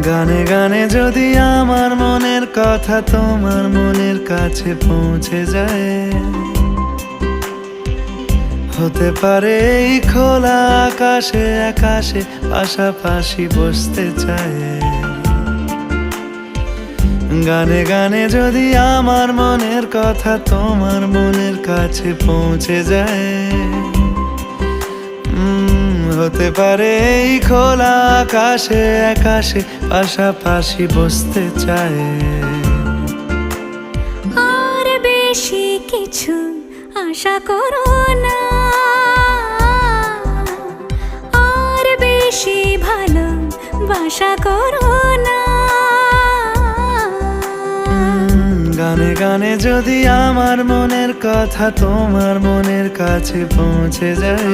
গানে গানে যদি আমার মনের কথা তোমার মনের কাছে পৌঁছে যায়, হতে পারে এই খোলা আকাশে আকাশে পাশাপাশি বসতে চায়। গানে গানে যদি আমার মনের কথা তোমার মনের কাছে পৌঁছে যায়, হতে পারে এই খোলা আকাশে আকাশে পাশাপাশি বসতে চায়। আর বেশি কিছু আশা করো না, আর বেশি ভালোবাসা করো না। গানে গানে যদি আমার মনের কথা তোমার মনের কাছে পৌঁছে যায়,